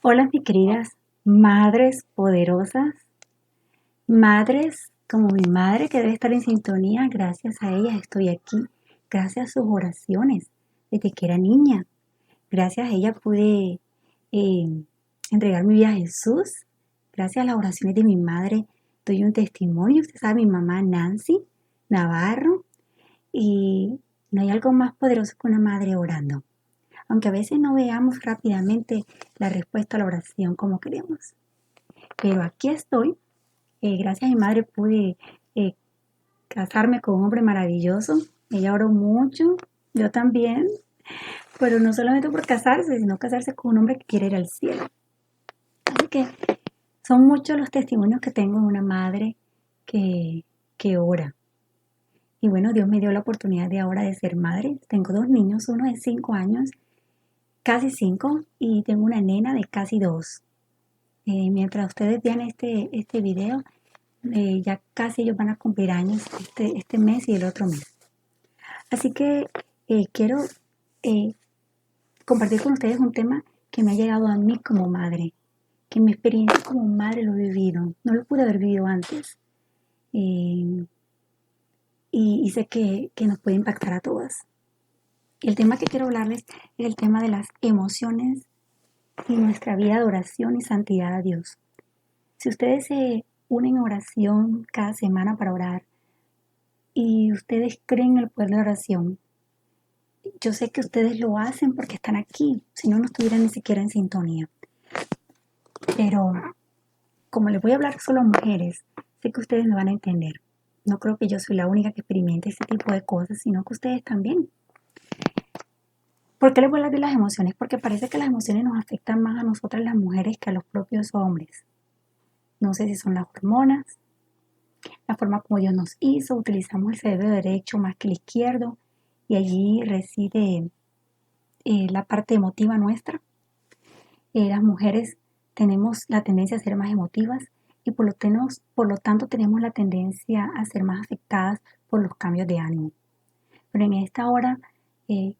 Hola, mis queridas madres poderosas, madres como mi madre que debe estar en sintonía. Gracias a ellas estoy aquí, gracias a sus oraciones desde que era niña. Gracias a ella pude eh, entregar mi vida a Jesús. Gracias a las oraciones de mi madre doy un testimonio. Usted sabe, mi mamá Nancy Navarro. Y no hay algo más poderoso que una madre orando, aunque a veces no veamos rápidamente la respuesta a la oración como queremos. Pero aquí estoy. Gracias a mi madre pude eh, casarme con un hombre maravilloso. Ella oró mucho, yo también, pero no solamente por casarse, sino casarse con un hombre que quiere ir al cielo. Así que son muchos los testimonios que tengo de una madre que, que ora. Y bueno, Dios me dio la oportunidad de ahora de ser madre. Tengo dos niños, uno de 5 años, casi 5, y tengo una nena de casi 2. Mientras ustedes vean este video, ya casi ellos van a cumplir años este mes y el otro mes. Así que quiero eh, compartir con ustedes un tema que me ha llegado a mí como madre, que mi experiencia como madre lo he vivido, no lo pude haber vivido antes. eh, y sé que nos puede impactar a todas. El tema que quiero hablarles es el tema de las emociones y nuestra vida de oración y santidad a Dios. Si ustedes se unen a oración cada semana para orar y ustedes creen en el poder de la oración, yo sé que ustedes lo hacen porque están aquí, si no, no estuvieran ni siquiera en sintonía. Pero como les voy a hablar solo a mujeres, sé que ustedes me van a entender. No creo que yo soy la única que experimente este tipo de cosas, sino que ustedes también. ¿Por qué les voy a hablar de las emociones? Porque parece que las emociones nos afectan más a nosotras las mujeres que a los propios hombres. No sé si son las hormonas, la forma como Dios nos hizo, utilizamos el cerebro derecho más que el izquierdo y allí reside la parte emotiva nuestra. Las mujeres tenemos la tendencia a ser más emotivas y por lo tanto tenemos la tendencia a ser más afectadas por los cambios de ánimo. Pero en esta hora eh,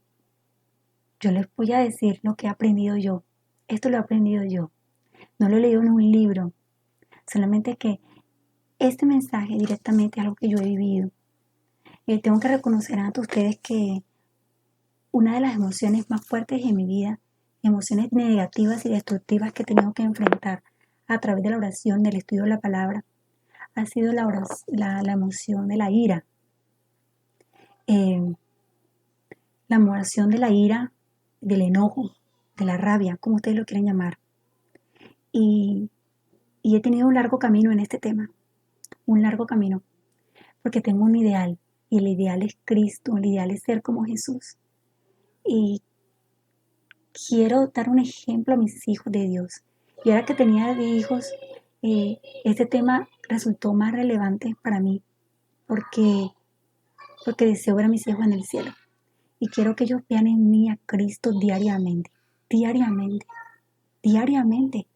yo les voy a decir lo que he aprendido yo. Esto lo he aprendido yo. No lo he leído en un libro, solamente que este mensaje directamente es algo que yo he vivido. Tengo que reconocer ante ustedes que una de las emociones más fuertes en mi vida, emociones negativas y destructivas que he tenido que enfrentar a través de la oración, del estudio de la palabra, ha sido la emoción de la ira. Eh, la emoción de la ira, del enojo, de la rabia, como ustedes lo quieran llamar. Y, y he tenido un largo camino en este tema, un largo camino, porque tengo un ideal, y el ideal es Cristo, el ideal es ser como Jesús. Y quiero dar un ejemplo a mis hijos de Dios. Y ahora que tenía de hijos, este tema resultó más relevante para mí porque, porque deseo ver a mis hijos en el cielo. Y quiero que ellos vean en mí a Cristo diariamente, diariamente, diariamente,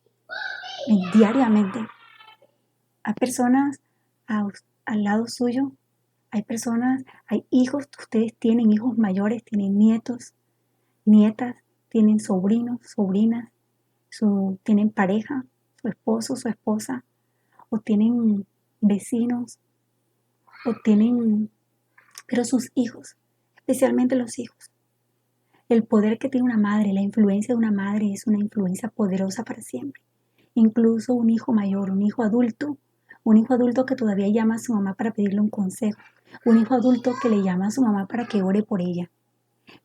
diariamente. Hay personas al lado suyo, hay personas, hay hijos, ustedes tienen hijos mayores, tienen nietos, nietas, tienen sobrinos, sobrinas, tienen pareja, su esposo, su esposa, o tienen vecinos, o tienen, pero sus hijos, especialmente los hijos. El poder que tiene una madre, la influencia de una madre es una influencia poderosa para siempre. Incluso un hijo mayor, un hijo adulto que todavía llama a su mamá para pedirle un consejo, un hijo adulto que le llama a su mamá para que ore por ella.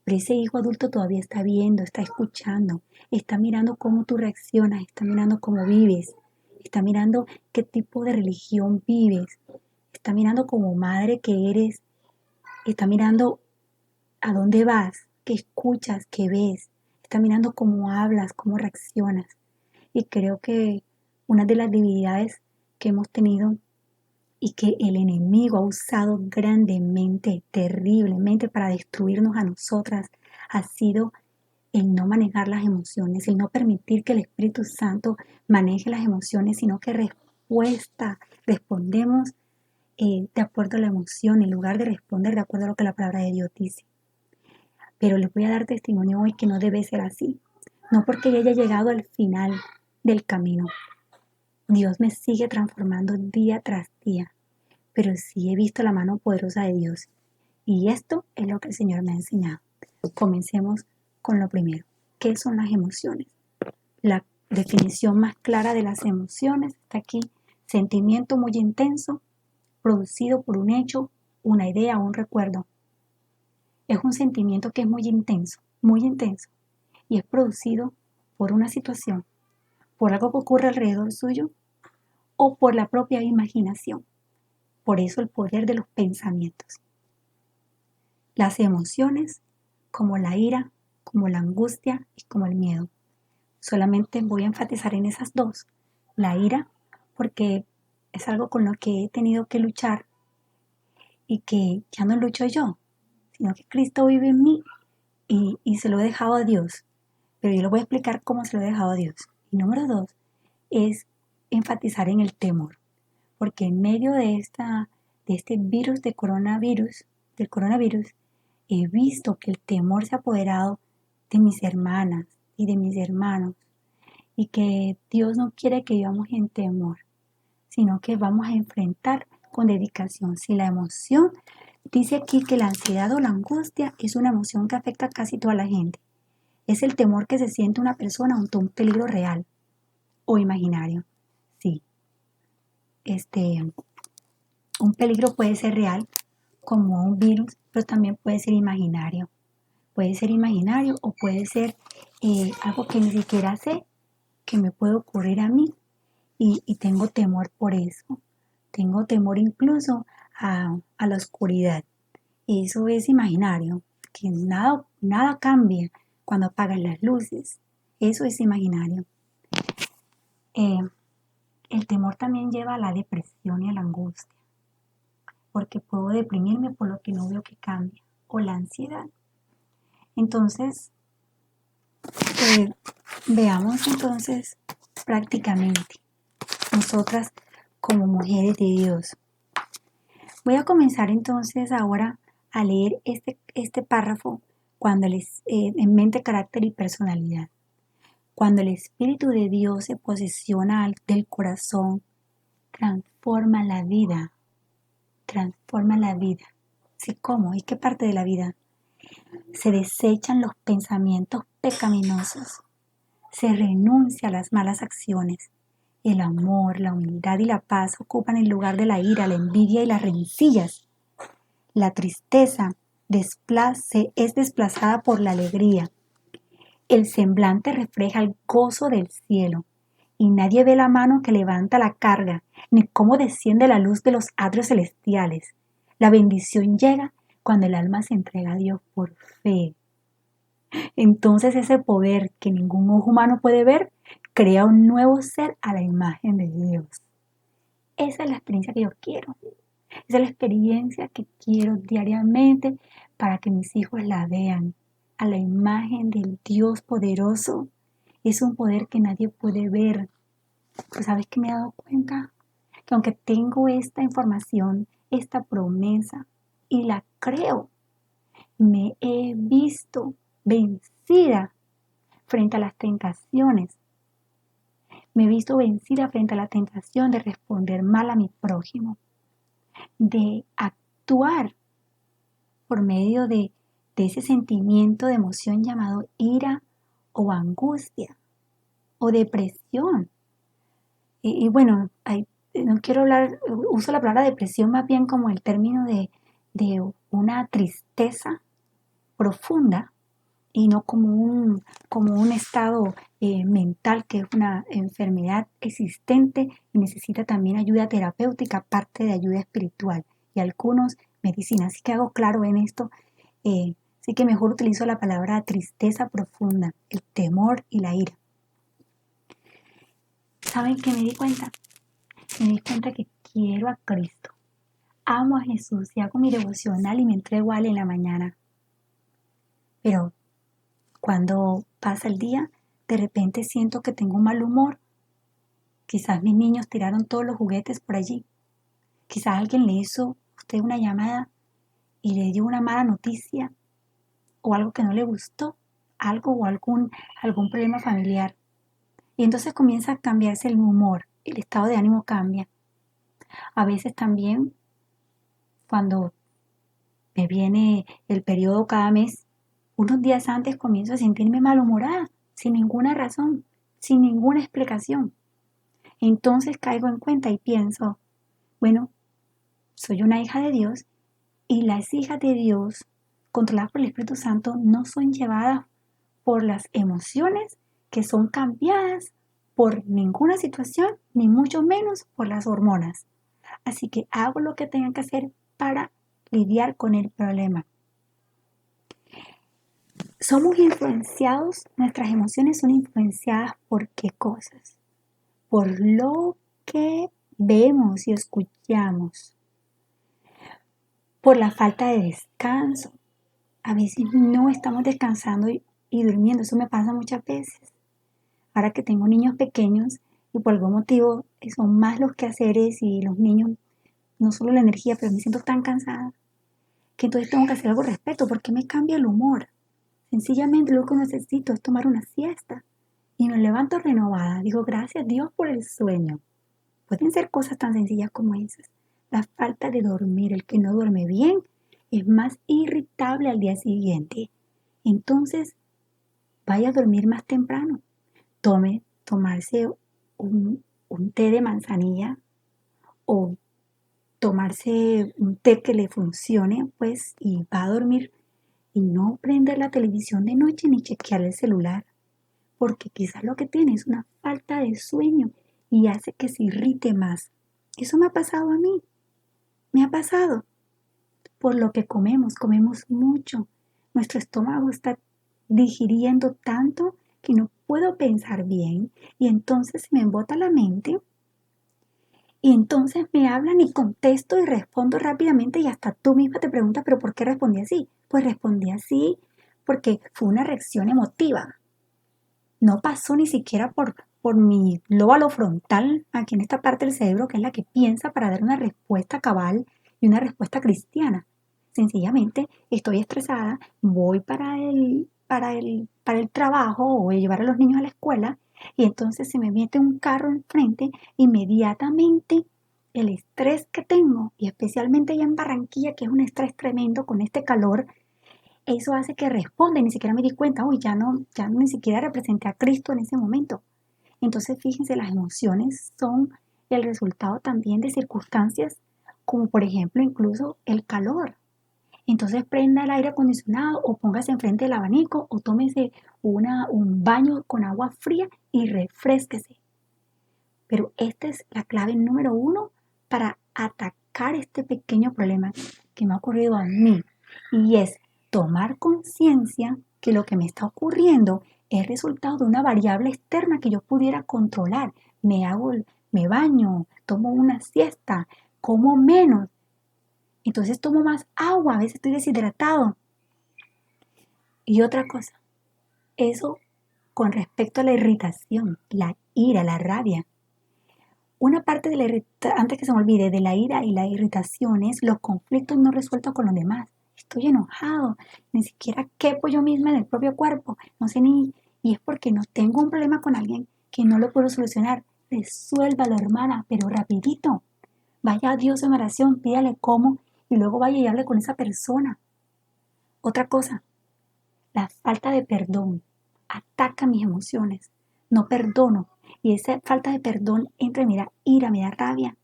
Pero ese hijo adulto todavía está viendo, está escuchando, está mirando cómo tú reaccionas, está mirando cómo vives, está mirando qué tipo de religión vives, está mirando como madre que eres, está mirando a dónde vas, qué escuchas, qué ves, está mirando cómo hablas, cómo reaccionas. Y creo que una de las debilidades que hemos tenido y que el enemigo ha usado grandemente, terriblemente para destruirnos a nosotras ha sido el no manejar las emociones, el no permitir que el Espíritu Santo maneje las emociones, sino que respondemos de acuerdo a la emoción en lugar de responder de acuerdo a lo que la palabra de Dios dice. Pero les voy a dar testimonio hoy que no debe ser así. no porque ya haya llegado al final del camino. Dios me sigue transformando día tras día, pero sí he visto la mano poderosa de Dios. Y esto es lo que el Señor me ha enseñado. Comencemos con lo primero. ¿Qué son las emociones? La definición más clara de las emociones está aquí. Sentimiento muy intenso, producido por un hecho, una idea o un recuerdo. Es un sentimiento que es muy intenso, y es producido por una situación, por algo que ocurre alrededor suyo o por la propia imaginación. Por eso el poder de los pensamientos. Las emociones, como la ira, como la angustia y como el miedo. Solamente voy a enfatizar en esas dos. La ira, porque es algo con lo que he tenido que luchar y que ya no lucho yo, sino que Cristo vive en mí y se lo he dejado a Dios. Pero yo le voy a explicar cómo se lo he dejado a Dios. Y número dos es enfatizar en el temor, porque en medio de este virus del coronavirus, he visto que el temor se ha apoderado de mis hermanas y de mis hermanos, y que Dios no quiere que vivamos en temor, sino que vamos a enfrentar con dedicación. Si la emoción, dice aquí que la ansiedad o la angustia es una emoción que afecta a casi toda la gente. Es el temor que se siente una persona ante un peligro real o imaginario. Sí, un peligro puede ser real como un virus, pero también puede ser imaginario. Puede ser imaginario o puede ser algo que ni siquiera sé que me puede ocurrir a mí y tengo temor por eso. Tengo temor incluso a la oscuridad. Eso es imaginario, que nada cambia cuando apagan las luces. Eso es imaginario. Eh, el temor también lleva a la depresión y a la angustia, porque puedo deprimirme por lo que no veo que cambia, o la ansiedad. Entonces, eh, veamos entonces prácticamente nosotras como mujeres de Dios. Voy a comenzar entonces ahora a leer este párrafo cuando en mente, carácter y personalidad. Cuando el Espíritu de Dios se posesiona del corazón, transforma la vida, transforma la vida. ¿Sí cómo? ¿Y qué parte de la vida? Se desechan los pensamientos pecaminosos, se renuncia a las malas acciones. El amor, la humildad y la paz ocupan el lugar de la ira, la envidia y las rencillas. La tristeza es desplazada por la alegría. El semblante refleja el gozo del cielo, y nadie ve la mano que levanta la carga, ni cómo desciende la luz de los atrios celestiales. La bendición llega cuando el alma se entrega a Dios por fe. Entonces ese poder que ningún ojo humano puede ver, crea un nuevo ser a la imagen de Dios. Esa es la experiencia que yo quiero. Esa es la experiencia que quiero diariamente para que mis hijos la vean a la imagen del Dios poderoso. Es un poder que nadie puede ver. Pero ¿sabes qué me he dado cuenta? Que aunque tengo esta información, esta promesa, y la creo, me he visto vencida frente a las tentaciones. Me he visto vencida frente a la tentación de responder mal a mi prójimo, de actuar por medio de ese sentimiento de emoción llamado ira o angustia o depresión. Y bueno, no quiero hablar, uso la palabra depresión más bien como el término de una tristeza profunda y no como un estado mental que es una enfermedad existente y necesita también ayuda terapéutica, aparte de ayuda espiritual y algunos medicina. Así que hago claro en esto, así que mejor utilizo la palabra tristeza profunda, el temor y la ira. ¿Saben qué me di cuenta? Me di cuenta que quiero a Cristo, amo a Jesús y hago mi devocional y me entrego a Él en la mañana. Pero cuando pasa el día, de repente siento que tengo un mal humor. Quizás mis niños tiraron todos los juguetes por allí. Quizás alguien le hizo a usted una llamada y le dio una mala noticia o algo que no le gustó. algo o algún problema familiar. Y entonces comienza a cambiarse el humor, el estado de ánimo cambia. A veces también cuando me viene el periodo cada mes, unos días antes comienzo a sentirme malhumorada, sin ninguna razón, sin ninguna explicación. Entonces caigo en cuenta y pienso, bueno, soy una hija de Dios y las hijas de Dios, controladas por el Espíritu Santo, no son llevadas por las emociones que son cambiadas por ninguna situación, ni mucho menos por las hormonas. Así que hago lo que tenga que hacer para lidiar con el problema. Somos influenciados, nuestras emociones son influenciadas por qué cosas, por lo que vemos y escuchamos, por la falta de descanso. A veces no estamos descansando y durmiendo, eso me pasa muchas veces. Ahora que tengo niños pequeños y por algún motivo son más los quehaceres y los niños, no solo la energía, pero me siento tan cansada que entonces tengo que hacer algo al respecto porque me cambia el humor. Sencillamente lo que necesito es tomar una siesta y me levanto renovada. Digo, gracias Dios por el sueño. Pueden ser cosas tan sencillas como esas. La falta de dormir, el que no duerme bien, es más irritable al día siguiente. Entonces, vaya a dormir más temprano. Tomarse un té de manzanilla o tomarse un té que le funcione, pues, y va a dormir y no prender la televisión de noche ni chequear el celular, porque quizás lo que tiene es una falta de sueño y hace que se irrite más. Eso me ha pasado a mí, me ha pasado. Por lo que comemos mucho. Nuestro estómago está digiriendo tanto que no puedo pensar bien y entonces me embota la mente y entonces me hablan y contesto y respondo rápidamente y hasta tú misma te preguntas, pero ¿por qué respondí así? Pues respondí así porque fue una reacción emotiva. No pasó ni siquiera por mi lóbulo frontal, aquí en esta parte del cerebro que es la que piensa para dar una respuesta cabal y una respuesta cristiana. Sencillamente estoy estresada, voy para el trabajo o voy a llevar a los niños a la escuela y entonces se me mete un carro enfrente, inmediatamente el estrés que tengo y especialmente allá en Barranquilla, que es un estrés tremendo con este calor, eso hace que responda y ni siquiera me di cuenta, uy, ya ni siquiera representé a Cristo en ese momento. Entonces, fíjense, las emociones son el resultado también de circunstancias como por ejemplo incluso el calor. Entonces prenda el aire acondicionado o póngase enfrente del abanico o tómese un baño con agua fría y refrésquese. Pero esta es la clave número uno para atacar este pequeño problema que me ha ocurrido a mí y es tomar conciencia que lo que me está ocurriendo es resultado de una variable externa que yo pudiera controlar. Me baño, tomo una siesta, como menos, entonces tomo más agua, a veces estoy deshidratado. Y otra cosa, eso con respecto a la irritación, la ira, la rabia. Una parte de antes que se me olvide, de la ira y la irritación es los conflictos no resueltos con los demás. Estoy enojado, ni siquiera quepo yo misma en el propio cuerpo, no sé ni, y es porque no tengo un problema con alguien que no lo puedo solucionar. Resuélvalo, hermana, pero rapidito. Vaya a Dios en oración, pídale cómo y luego vaya y hable con esa persona. Otra cosa, la falta de perdón ataca mis emociones. No perdono. Y esa falta de perdón entra y me da ira, me da rabia.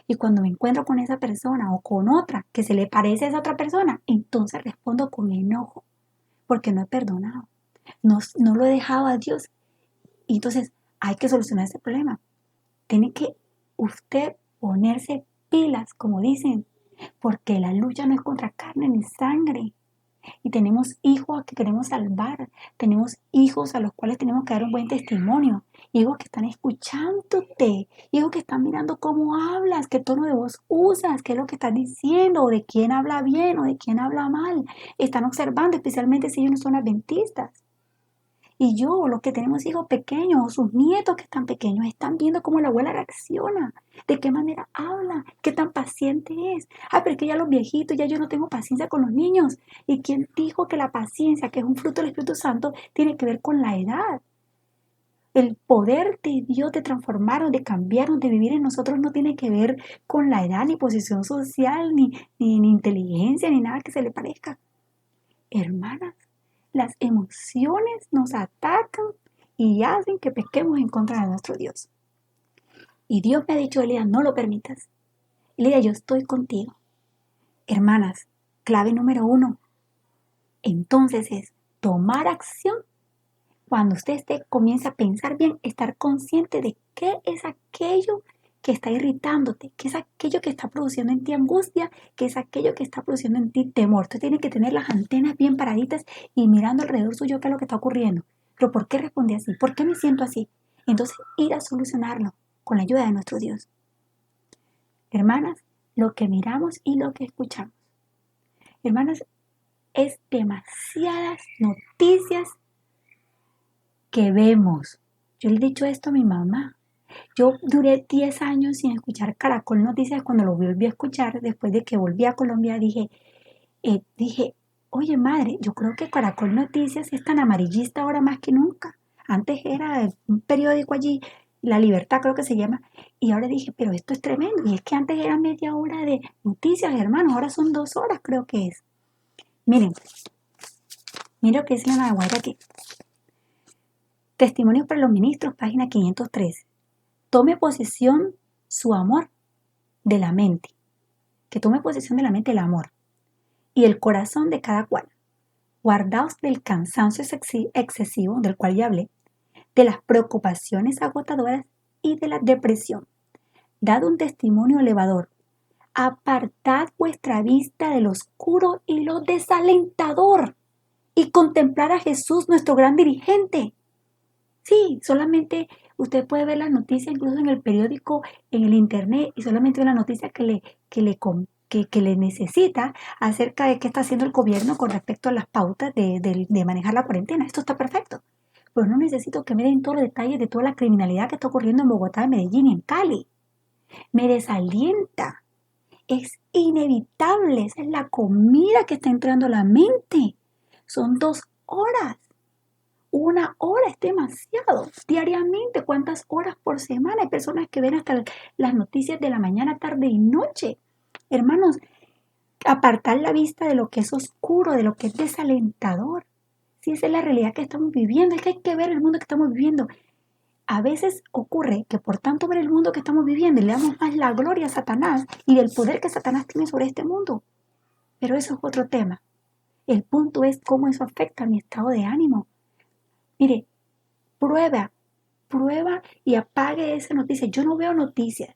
Y cuando me encuentro con esa persona o con otra que se le parece a esa otra persona, entonces respondo con enojo porque no he perdonado. No lo he dejado a Dios. Y entonces hay que solucionar ese problema. Tiene que usted ponerse pilas, como dicen, porque la lucha no es contra carne ni sangre. Y tenemos hijos que queremos salvar, tenemos hijos a los cuales tenemos que dar un buen testimonio, hijos que están escuchándote, hijos que están mirando cómo hablas, qué tono de voz usas, qué es lo que estás diciendo, o de quién habla bien o de quién habla mal. Están observando, especialmente si ellos no son adventistas. Y yo, los que tenemos hijos pequeños o sus nietos que están pequeños, están viendo cómo la abuela reacciona, de qué manera habla, qué tan paciente es. Ah, pero es que ya los viejitos, ya yo no tengo paciencia con los niños. ¿Y quién dijo que la paciencia, que es un fruto del Espíritu Santo, tiene que ver con la edad? El poder de Dios de transformarnos, de cambiarnos, de vivir en nosotros no tiene que ver con la edad, ni posición social, ni inteligencia, ni nada que se le parezca. Hermanas, las emociones nos atacan y hacen que pequemos en contra de nuestro Dios. Y Dios me ha dicho, Elías, no lo permitas. Elías, yo estoy contigo. Hermanas, clave número 1. Entonces es tomar acción. Cuando comienza a pensar bien, estar consciente de qué es aquello que está irritándote, qué es aquello que está produciendo en ti angustia, qué es aquello que está produciendo en ti temor. Tú tienes que tener las antenas bien paraditas y mirando alrededor suyo qué es lo que está ocurriendo. Pero ¿por qué respondí así? ¿Por qué me siento así? Entonces ir a solucionarlo con la ayuda de nuestro Dios. Hermanas, lo que miramos y lo que escuchamos. Hermanas, es demasiadas noticias que vemos. Yo le he dicho esto a mi mamá. Yo duré 10 años sin escuchar Caracol Noticias. Cuando lo volví a escuchar, después de que volví a Colombia, dije, oye madre, yo creo que Caracol Noticias es tan amarillista ahora más que nunca. Antes era un periódico allí, La Libertad creo que se llama, y ahora dije, pero esto es tremendo. Y es que antes era media hora de noticias, hermanos, ahora son 2 horas creo que es. Miren lo que dice la Nahuatl aquí. Testimonios para los ministros, página 503. Tome posesión su amor de la mente, que tome posesión de la mente el amor y el corazón de cada cual. Guardaos del cansancio excesivo del cual ya hablé, de las preocupaciones agotadoras y de la depresión. Dad un testimonio elevador. Apartad vuestra vista de lo oscuro y lo desalentador y contemplar a Jesús, nuestro gran dirigente. Sí, solamente usted puede ver las noticias incluso en el periódico, en el internet, y solamente ve la noticia que le necesita acerca de qué está haciendo el gobierno con respecto a las pautas de manejar la cuarentena. Esto está perfecto. Pero no necesito que me den todos los detalles de toda la criminalidad que está ocurriendo en Bogotá, en Medellín y en Cali. Me desalienta. Es inevitable. Esa es la comida que está entrando a la mente. Son 2 horas. 1 hora es demasiado. Diariamente, ¿cuántas horas por semana? Hay personas que ven hasta las noticias de la mañana, tarde y noche. Hermanos, apartar la vista de lo que es oscuro, de lo que es desalentador. Si esa es la realidad que estamos viviendo, es que hay que ver el mundo que estamos viviendo. A veces ocurre que por tanto ver el mundo que estamos viviendo, le damos más la gloria a Satanás y del poder que Satanás tiene sobre este mundo. Pero eso es otro tema. El punto es cómo eso afecta a mi estado de ánimo. Mire, prueba y apague esa noticia. Yo no veo noticias.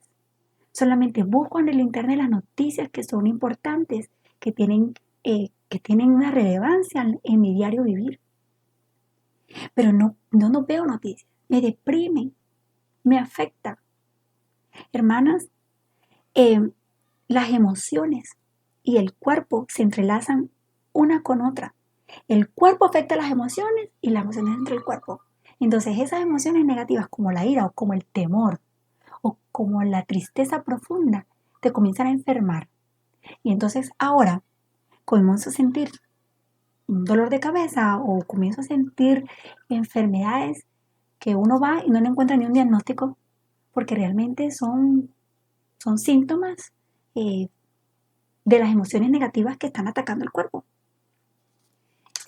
Solamente busco en el internet las noticias que son importantes, que tienen una relevancia en mi diario vivir. Pero no veo noticias. Me deprimen, me afecta. Hermanas, las emociones y el cuerpo se entrelazan una con otra. El cuerpo afecta a las emociones y las emociones entre el cuerpo. Entonces esas emociones negativas como la ira o como el temor o como la tristeza profunda te comienzan a enfermar. Y entonces ahora comienzo a sentir un dolor de cabeza o comienzo a sentir enfermedades que uno va y no le encuentra ni un diagnóstico porque realmente son síntomas eh, de las emociones negativas que están atacando el cuerpo.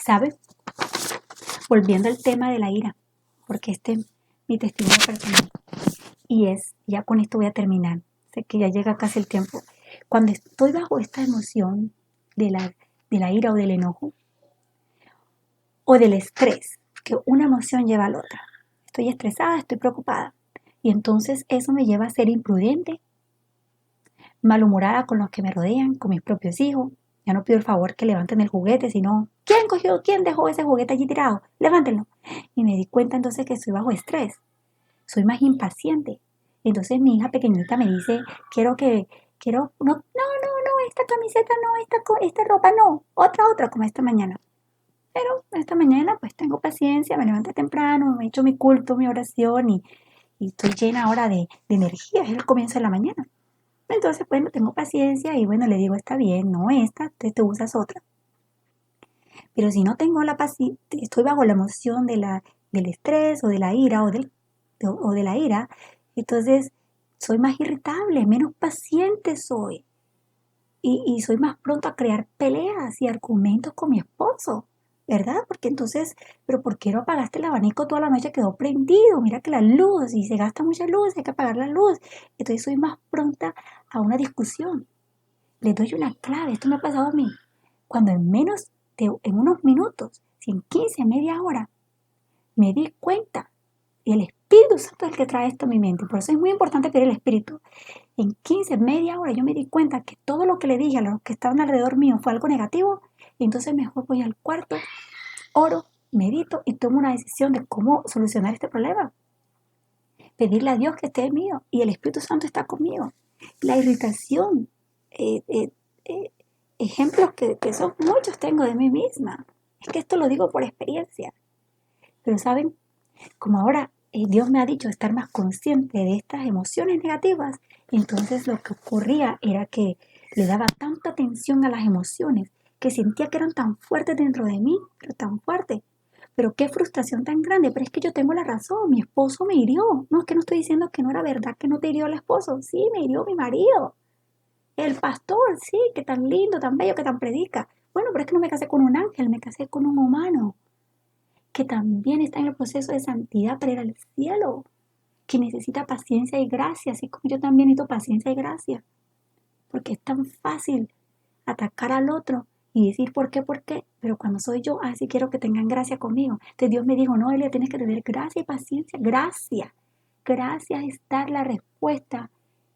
¿Sabe? Volviendo al tema de la ira, porque este es mi testimonio personal. Ya con esto voy a terminar. Sé que ya llega casi el tiempo. Cuando estoy bajo esta emoción de la ira o del enojo o del estrés, que una emoción lleva a la otra. Estoy estresada, estoy preocupada. Y entonces eso me lleva a ser imprudente, malhumorada con los que me rodean, con mis propios hijos. Ya no pido el favor que levanten el juguete, sino, ¿quién dejó ese juguete allí tirado? Levántenlo. Y me di cuenta entonces que estoy bajo estrés. Soy más impaciente. Entonces mi hija pequeñita me dice, no, esta camiseta no, esta ropa no, otra, como esta mañana. Pero esta mañana pues tengo paciencia, me levanté temprano, me he hecho mi culto, mi oración y estoy llena ahora de energía, es el comienzo de la mañana. Entonces, bueno, tengo paciencia y bueno, le digo, está bien, no esta, te usas otra. Pero si no tengo la paciencia, estoy bajo la emoción del estrés o de la ira o de la ira, entonces soy más irritable, menos paciente soy. Y soy más pronto a crear peleas y argumentos con mi esposo, ¿verdad? Porque entonces, pero ¿por qué no apagaste el abanico toda la noche? Quedó prendido, mira que la luz, y se gasta mucha luz, hay que apagar la luz. Entonces soy más pronta a una discusión. Les doy una clave, esto me ha pasado a mí. Cuando en unos minutos, si en 15, media hora, me di cuenta, y el Espíritu Santo es el que trae esto a mi mente, por eso es muy importante pedir el Espíritu. En 15, media hora yo me di cuenta que todo lo que le dije a los que estaban alrededor mío fue algo negativo, y entonces mejor voy al cuarto, oro, medito y tomo una decisión de cómo solucionar este problema. Pedirle a Dios que esté mío y el Espíritu Santo está conmigo. La irritación, eh, eh, eh, ejemplos que son muchos tengo de mí misma. Es que esto lo digo por experiencia. Pero saben, como ahora Dios me ha dicho estar más consciente de estas emociones negativas, entonces lo que ocurría era que le daba tanta atención a las emociones que sentía que eran tan fuertes dentro de mí, pero tan fuertes. Pero qué frustración tan grande, pero es que yo tengo la razón, mi esposo me hirió. No, es que no estoy diciendo que no era verdad que no te hirió el esposo, sí, me hirió mi marido. El pastor, sí, que tan lindo, tan bello, que tan predica. Bueno, pero es que no me casé con un ángel, me casé con un humano que también está en el proceso de santidad para ir al cielo, que necesita paciencia y gracia, así como yo también necesito paciencia y gracia, porque es tan fácil atacar al otro y decir por qué, pero cuando soy yo, así quiero que tengan gracia conmigo. Entonces Dios me dijo, no, Elia, tienes que tener gracia y paciencia, gracia. Gracia es dar la respuesta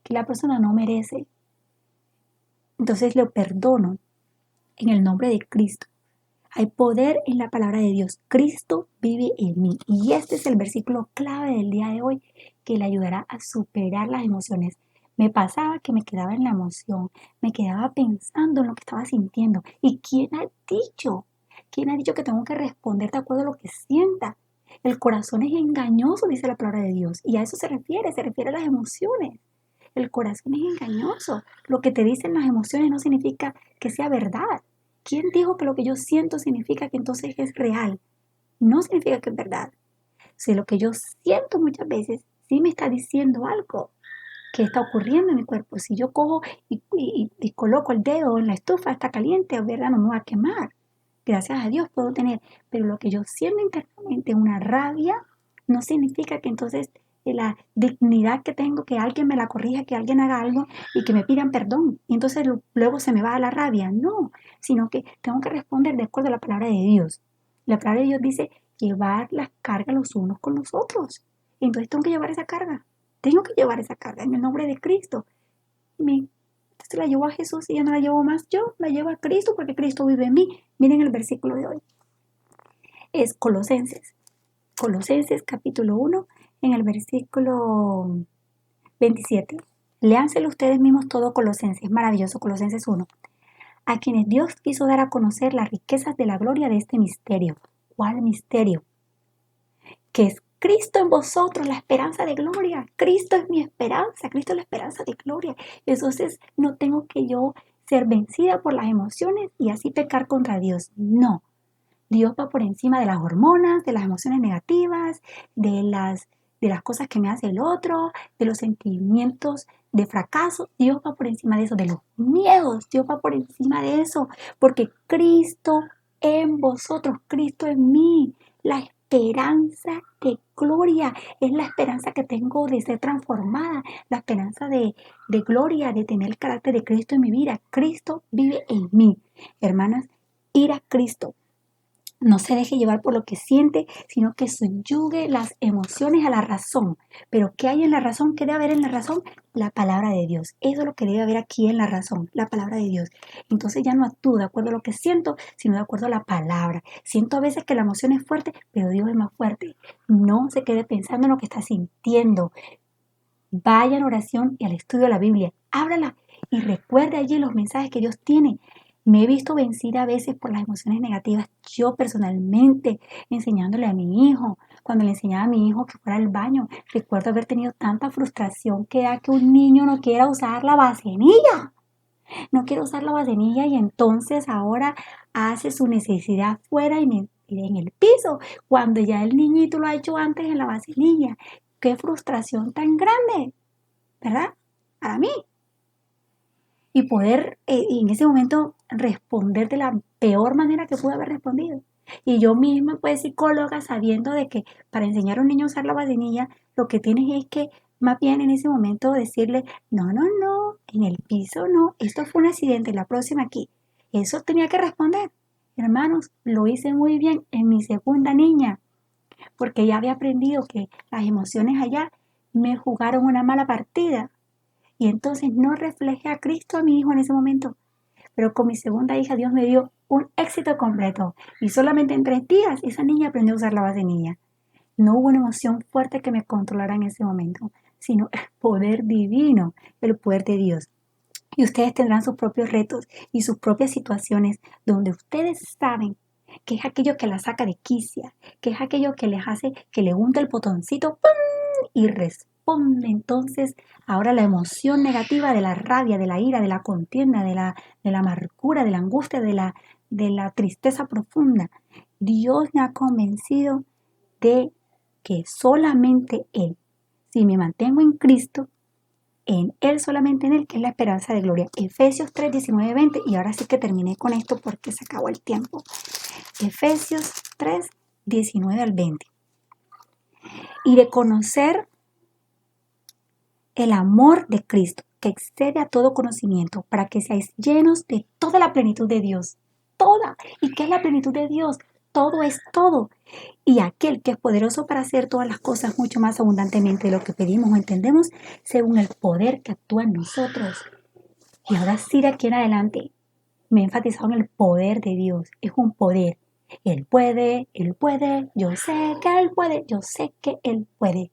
que la persona no merece. Entonces lo perdono en el nombre de Cristo. Hay poder en la palabra de Dios. Cristo vive en mí. Y este es el versículo clave del día de hoy que le ayudará a superar las emociones. Me pasaba que me quedaba en la emoción, me quedaba pensando en lo que estaba sintiendo. ¿Y quién ha dicho? ¿Quién ha dicho que tengo que responder de acuerdo a lo que sienta? El corazón es engañoso, dice la palabra de Dios. Y a eso se refiere a las emociones. El corazón es engañoso. Lo que te dicen las emociones no significa que sea verdad. ¿Quién dijo que lo que yo siento significa que entonces es real? No significa que es verdad. Si lo que yo siento muchas veces sí me está diciendo algo que está ocurriendo en mi cuerpo. Si yo cojo y coloco el dedo en la estufa, está caliente, ¿verdad? No me va a quemar. Gracias a Dios puedo tener. Pero lo que yo siento internamente, una rabia, no significa que entonces la dignidad que tengo, que alguien me la corrija, que alguien haga algo y que me pidan perdón. Y entonces luego se me va la rabia. No, sino que tengo que responder de acuerdo a la palabra de Dios. La palabra de Dios dice llevar las cargas los unos con los otros. Entonces tengo que llevar esa carga. Tengo que llevar esa carga en el nombre de Cristo. Entonces la llevo a Jesús y ya no la llevo más yo, la llevo a Cristo porque Cristo vive en mí. Miren el versículo de hoy. Es Colosenses. Colosenses capítulo 1 en el versículo 27. Léanselo ustedes mismos todo Colosenses, maravilloso Colosenses 1. A quienes Dios quiso dar a conocer las riquezas de la gloria de este misterio. ¿Cuál misterio? Que es Cristo en vosotros, la esperanza de gloria. Cristo es mi esperanza, Cristo es la esperanza de gloria. Entonces no tengo que yo ser vencida por las emociones y así pecar contra Dios. No, Dios va por encima de las hormonas, de las emociones negativas, de las cosas que me hace el otro, de los sentimientos de fracaso. Dios va por encima de eso, de los miedos. Dios va por encima de eso, porque Cristo en vosotros, Cristo en mí, la esperanza de gloria, es la esperanza que tengo de ser transformada, la esperanza de gloria, de tener el carácter de Cristo en mi vida. Cristo vive en mí. Hermanas, ir a Cristo. No se deje llevar por lo que siente, sino que subyugue las emociones a la razón. Pero ¿qué hay en la razón? ¿Qué debe haber en la razón? La palabra de Dios. Eso es lo que debe haber aquí en la razón, la palabra de Dios. Entonces ya no actúo de acuerdo a lo que siento, sino de acuerdo a la palabra. Siento a veces que la emoción es fuerte, pero Dios es más fuerte. No se quede pensando en lo que está sintiendo. Vaya en oración y al estudio de la Biblia. Ábrala y recuerde allí los mensajes que Dios tiene. Me he visto vencida a veces por las emociones negativas, yo personalmente, enseñándole a mi hijo. Cuando le enseñaba a mi hijo que fuera al baño, recuerdo haber tenido tanta frustración que da que un niño no quiera usar la vasenilla. No quiere usar la vasenilla y entonces ahora hace su necesidad fuera en el piso, cuando ya el niñito lo ha hecho antes en la vasenilla. Qué frustración tan grande, ¿verdad? Para mí. Y poder en ese momento responder de la peor manera que pude haber respondido. Y yo misma, pues psicóloga, sabiendo de que para enseñar a un niño a usar la vasenilla, lo que tienes es que más bien en ese momento decirle, no, no, no, en el piso no, esto fue un accidente, la próxima aquí. Eso tenía que responder. Hermanos, lo hice muy bien en mi segunda niña, porque ya había aprendido que las emociones allá me jugaron una mala partida. Y entonces no reflejé a Cristo a mi hijo en ese momento. Pero con mi segunda hija Dios me dio un éxito completo. Y solamente en 3 días esa niña aprendió a usar la vasenilla. No hubo una emoción fuerte que me controlara en ese momento, sino el poder divino, el poder de Dios. Y ustedes tendrán sus propios retos y sus propias situaciones donde ustedes saben que es aquello que la saca de quicia, que es aquello que les hace que le hunde el botoncito ¡pum! Y responde. Entonces, ahora la emoción negativa de la rabia, de la ira, de la contienda, de la amargura, de la angustia, de la tristeza profunda. Dios me ha convencido de que solamente Él, si me mantengo en Cristo, en Él, solamente en Él, que es la esperanza de gloria. Efesios 3, 19, 20. Y ahora sí que terminé con esto porque se acabó el tiempo. Efesios 3, 19 al 20. Y de conocer el amor de Cristo, que excede a todo conocimiento, para que seáis llenos de toda la plenitud de Dios. Toda. ¿Y qué es la plenitud de Dios? Todo es todo. Y aquel que es poderoso para hacer todas las cosas mucho más abundantemente de lo que pedimos o entendemos, según el poder que actúa en nosotros. Y ahora sí, de aquí en adelante, me he enfatizado en el poder de Dios. Es un poder. Él puede, yo sé que Él puede, yo sé que Él puede.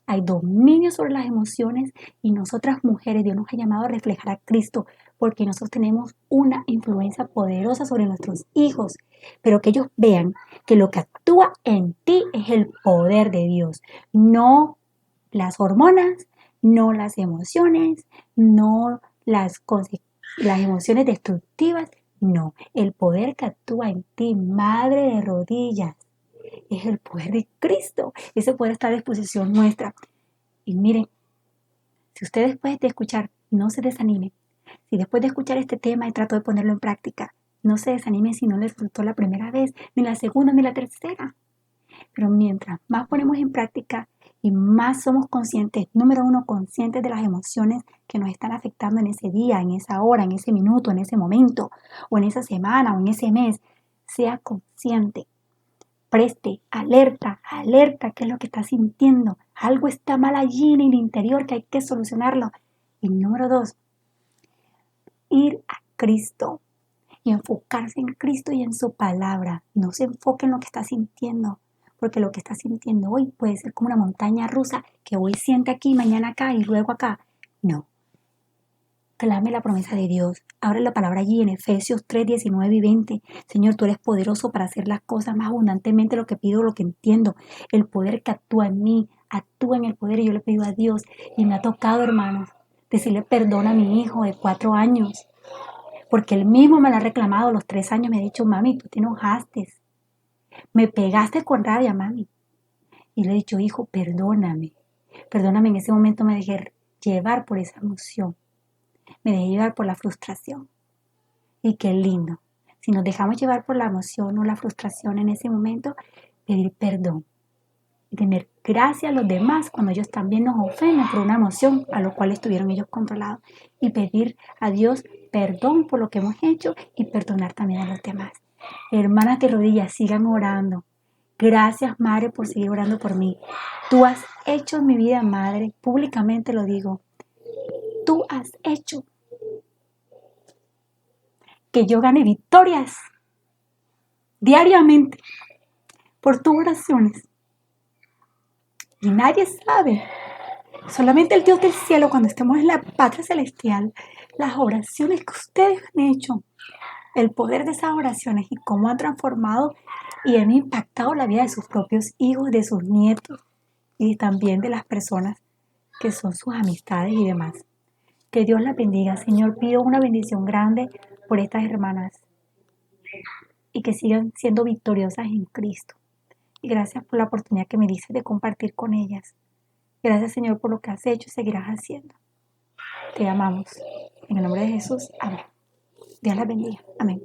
Hay dominio sobre las emociones y nosotras mujeres, Dios nos ha llamado a reflejar a Cristo porque nosotros tenemos una influencia poderosa sobre nuestros hijos, pero que ellos vean que lo que actúa en ti es el poder de Dios, no las hormonas, no las emociones, no las emociones destructivas, no, el poder que actúa en ti, madre de rodillas, es el poder de Cristo. Ese poder está a disposición nuestra. Y miren, si usted después de escuchar, no se desanime. Si después de escuchar este tema y trato de ponerlo en práctica, no se desanime si no le resultó la primera vez, ni la segunda, ni la tercera. Pero mientras más ponemos en práctica y más somos conscientes, número uno, conscientes de las emociones que nos están afectando en ese día, en esa hora, en ese minuto, en ese momento, o en esa semana, o en ese mes, sea consciente. Preste, alerta, alerta, ¿qué es lo que está sintiendo? Algo está mal allí en el interior que hay que solucionarlo. Y número dos, ir a Cristo y enfocarse en Cristo y en su palabra. No se enfoque en lo que está sintiendo, porque lo que está sintiendo hoy puede ser como una montaña rusa que hoy siente aquí, mañana acá y luego acá. No. Clame la promesa de Dios. Abre la palabra allí en Efesios 3, 19 y 20. Señor, tú eres poderoso para hacer las cosas más abundantemente lo que pido, lo que entiendo. El poder que actúa en mí, actúa en el poder y yo le pido a Dios. Y me ha tocado, hermanos, decirle perdón a mi hijo de 4 años. Porque él mismo me lo ha reclamado a los 3 años. Me ha dicho, mami, tú te enojaste. Me pegaste con rabia, mami. Y le he dicho, hijo, perdóname. Perdóname, en ese momento me dejé llevar por esa emoción. Me dejé llevar por la frustración. Y qué lindo. Si nos dejamos llevar por la emoción o la frustración en ese momento, pedir perdón. Y tener gracia a los demás cuando ellos también nos ofenden por una emoción a lo cual estuvieron ellos controlados. Y pedir a Dios perdón por lo que hemos hecho y perdonar también a los demás. Hermanas de rodillas, sigan orando. Gracias, Madre, por seguir orando por mí. Tú has hecho en mi vida, Madre, públicamente lo digo, tú has hecho que yo gane victorias diariamente por tus oraciones. Y nadie sabe, solamente el Dios del cielo, cuando estemos en la patria celestial, las oraciones que ustedes han hecho el poder de esas oraciones y cómo han transformado y han impactado la vida de sus propios hijos, de sus nietos y también de las personas que son sus amistades y demás. Que Dios las bendiga. Señor, pido una bendición grande por estas hermanas y que sigan siendo victoriosas en Cristo. Y gracias por la oportunidad que me dices de compartir con ellas. Gracias, Señor, por lo que has hecho y seguirás haciendo. Te amamos. En el nombre de Jesús, amén. Dios las bendiga. Amén.